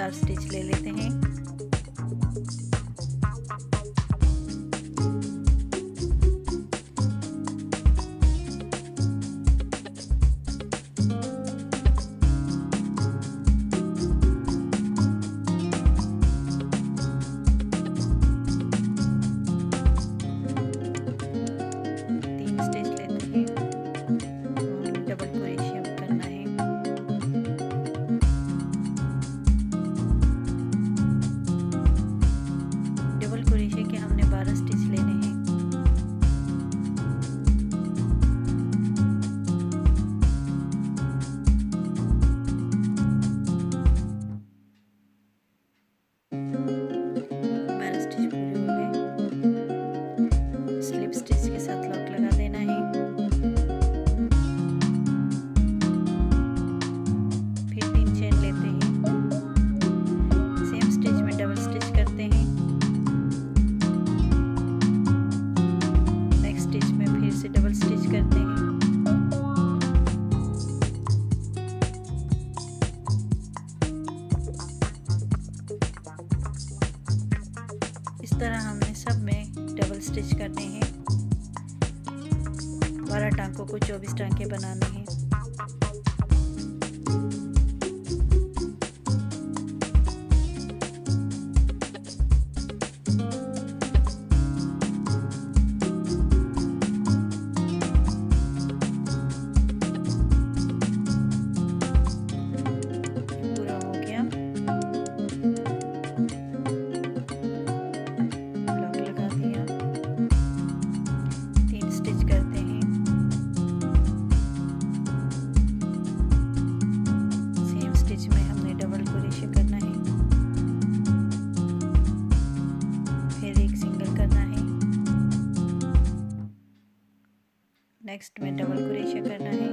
4 stitch ले लेते हैं। इस तरह हमने सब में डबल स्टिच करने हैं। 12 टांकों को 24 टांके बनाने हैं। नेक्स्ट में डबल क्रोशे करना है।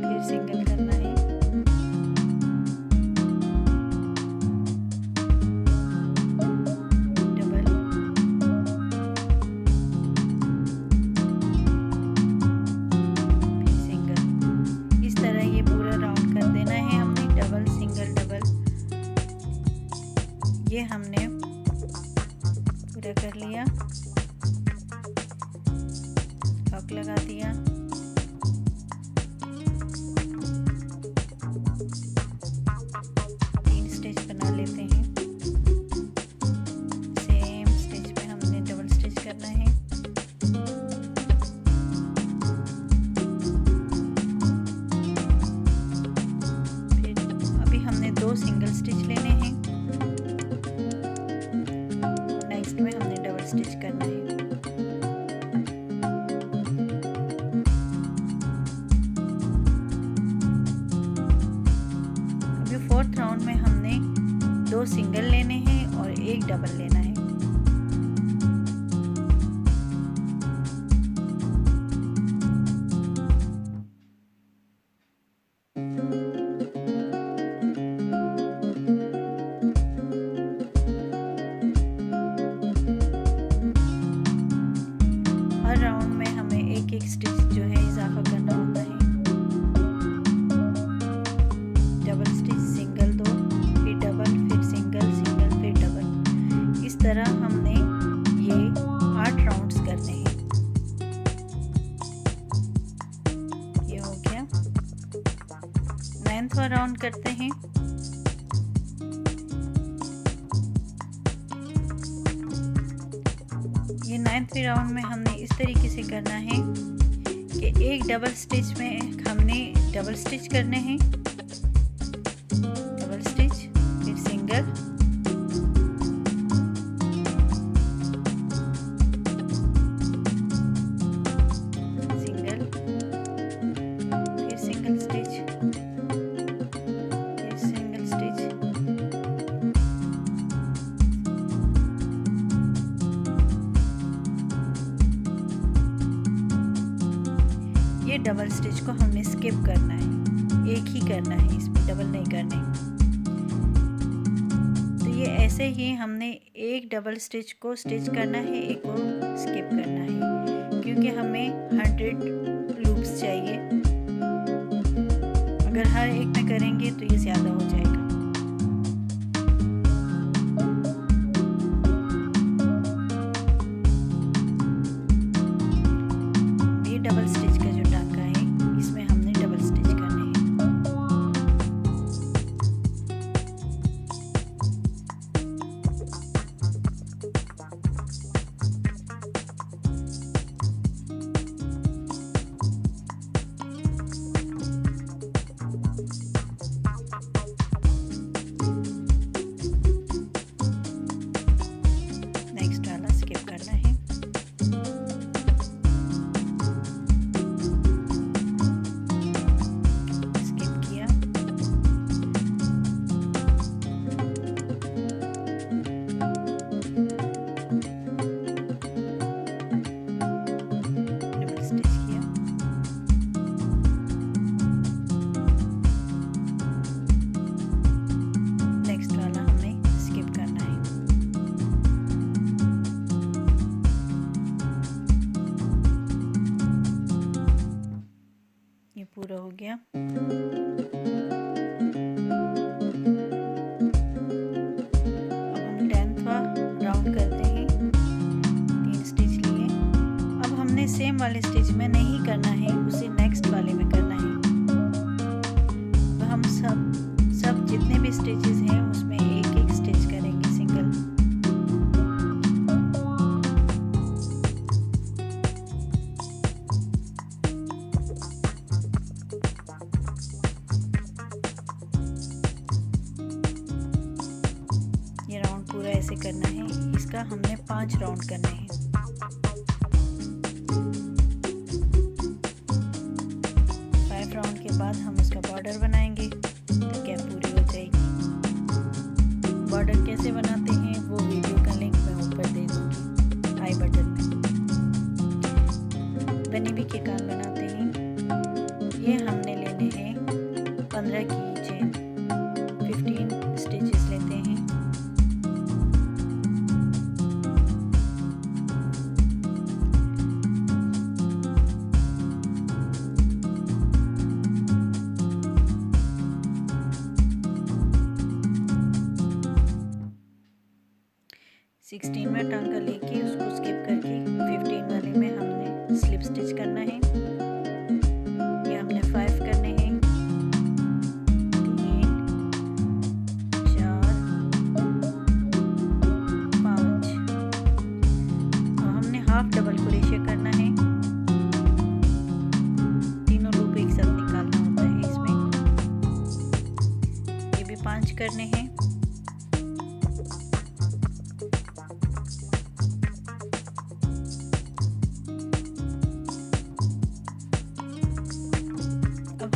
फिर सिंगल करना है। डबल, फिर सिंगल। इस तरह ये पूरा राउंड कर देना है हमने। डबल सिंगल डबल, ये हमने पूरा कर लिया। लॉक लगा दिया। तीन स्टिच बना लेते हैं। सेम स्टिच में हमने डबल स्टिच करना है। फिर अभी हमने 2 सिंगल स्टिच लेने हैं। में हमने डबल स्टिच करना है। अभी 4th राउंड में हमने 2 सिंगल लेने हैं और 1 डबल लेना है। राउंड में हमें एक स्टिच जो है इजाफा करना होता है। डबल स्टिच, सिंगल 2, फिर डबल, फिर सिंगल, सिंगल, फिर डबल। इस तरह हमने ये 8 राउंड्स करने हैं। ये हो गया। 9वां राउंड करते हैं। ये 9वें राउंड में हमने इस तरीके से करना है कि एक डबल स्टिच में हमने डबल स्टिच करने हैं। डबल स्टिच, फिर सिंगल, सिंगल, फिर सिंगल स्टिच, फिर सिंगल स्टिच, ये डबल स्टिच को हमने स्किप करना है, एक ही करना है, इसमें डबल नहीं करने। तो ये ऐसे ही हमने एक डबल स्टिच को स्टिच करना है, एक को स्किप करना है, क्योंकि हमें 100 लूप्स चाहिए। अगर हर एक में करेंगे तो ये ज़्यादा हो जाएगा। ये डबल स्टिच का जो टांका है इसमें हमने डबल स्टिच करने हैं। नेक्स्ट वाला स्किप करना है। ये पूरा हो गया। अब हम 10वां राउंड करते हैं। 3 स्टिच लिए। अब हमने सेम वाले स्टिच में नहीं करना है, उसे नेक्स्ट वाले में करना है। अब हम सब जितने भी स्टिचेस हैं उसमें एक एक स्टिच करेंगे सिंगल। ये राउंड पूरा ऐसे करना है। इसका हमने 5 राउंड करने हैं। राउंड के बाद हम उसका बॉर्डर बनाएंगे तो कैप पूरी हो जाएगी। बॉर्डर कैसे बनाते हैं वो वीडियो का लिंक मैं ऊपर दे दूंगी आई बटन में। बनी के कान बनाते हैं। ये हमने लेने हैं 15 की चेन, 15 स्टिचेस लेते हैं। में टांका लेके उसको स्किप करके 15 वाले में हमने स्लिप स्टिच करना है। ये हमने 5 करने हैं, 3 4 5 और हमने हाफ डबल क्रोशे करना है। तीनों लूप एक साथ निकालना होता है इसमें। ये भी 5 करने हैं।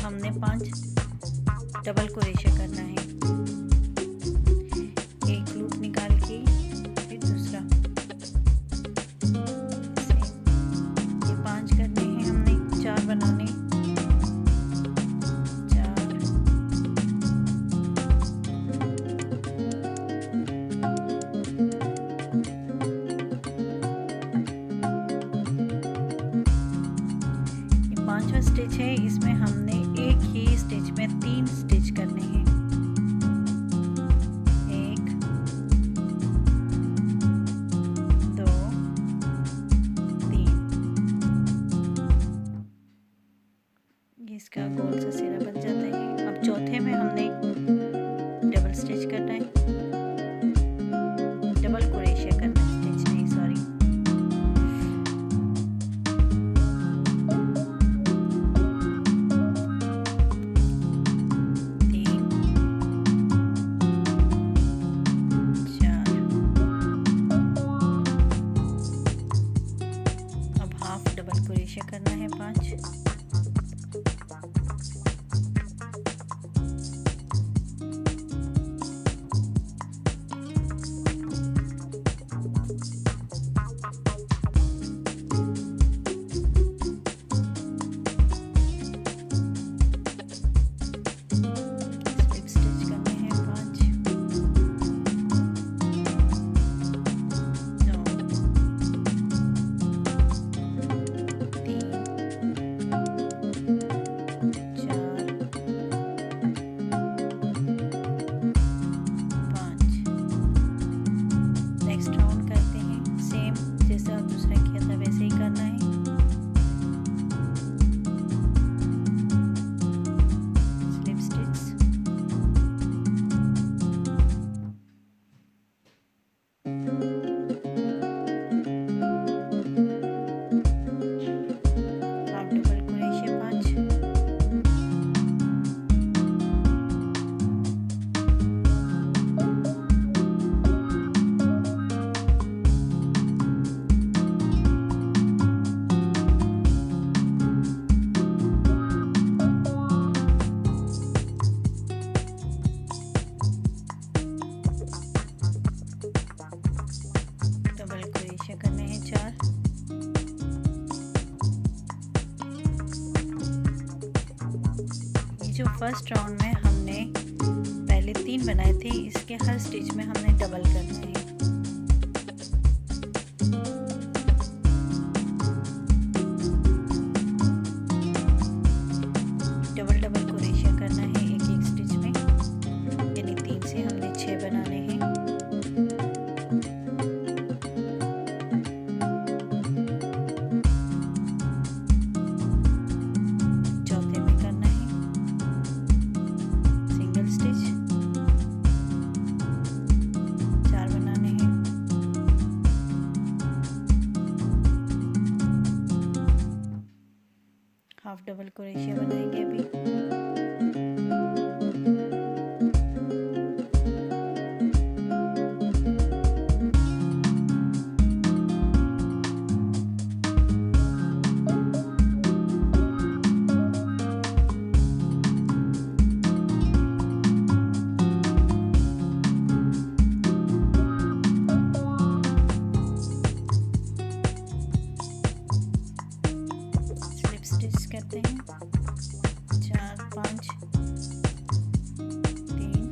हमने 5 डबल क्रोशे करना है। एक लूप निकाल के फिर दूसरा, ये 5 करने हैं हमने। 4 बनाने, 4 ये 5वां स्टिच है। इसमें हमने एक ही स्टिच में 3 स्टिच करने हैं। 1 2 3। ये इसका गोल सा सिरा बन जाता है। अब चौथे में हमने डबल स्टिच करना है, डबल क्रोशे करना है, स्टिच नहीं सॉरी। डबल क्रोशे करना है 5। स्लिप स्टिच करने हैं 5। 9 3 फर्स्ट राउंड में हमने पहले 3 बनाए थे, इसके हर स्टिच में हमने डबल करना है। डबल डबल क्रोशिया करना है एक एक स्टिच में, यानी 3 से हमने 6 बनाने हैं। चौथे में करना है सिंगल स्टिच, 4 बनाने हैं। हाफ डबल क्रोशिया बनाएंगे अभी। करते हैं 4 5 3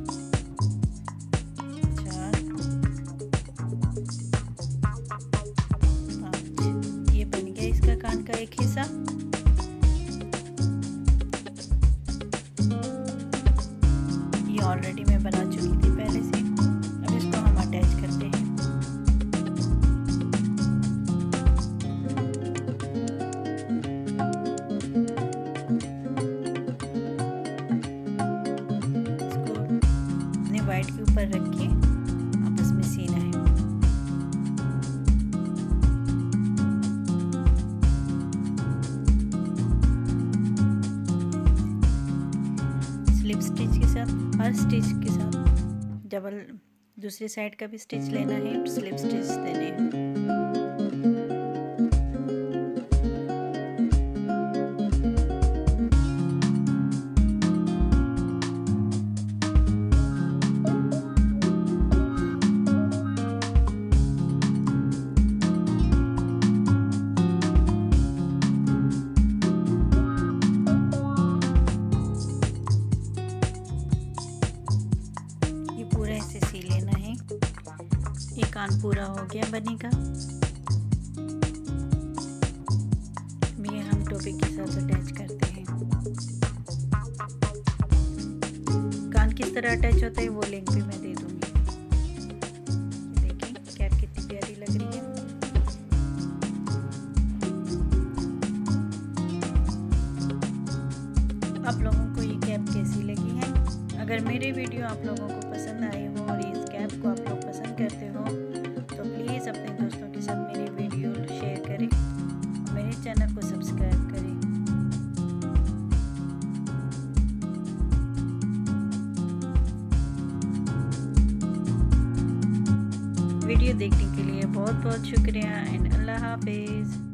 4 5। ये बन गया इसका कान का एक हिस्सा। ये ऑलरेडी मैं बना चुकी थी पहले से। अब इसको हम अटैच करते हैं। वाइट के ऊपर रख के आपस में सीना है। स्लिप स्टिच के साथ, हर स्टिच के साथ डबल दूसरी साइड का भी स्टिच लेना है, स्लिप स्टिच देने हैं। ये कान पूरा हो गया बनी का। ये हम टोपी के साथ अटैच करते हैं। कान किस तरह अटैच होता है वो लिंक भी मैं दे दूंगी। देखिए कैप कितनी प्यारी लग रही है। आप लोगों को ये कैप कैसी लगी है? अगर मेरे वीडियो आप लोगों को पसंद आए हो और इस कैप को आप लोग पसंद करते हो तो प्लीज़ अपने दोस्तों के साथ मेरी वीडियो शेयर करें और मेरे चैनल को सब्सक्राइब करें। वीडियो देखने के लिए बहुत बहुत शुक्रिया एंड अल्लाह हाफिज़।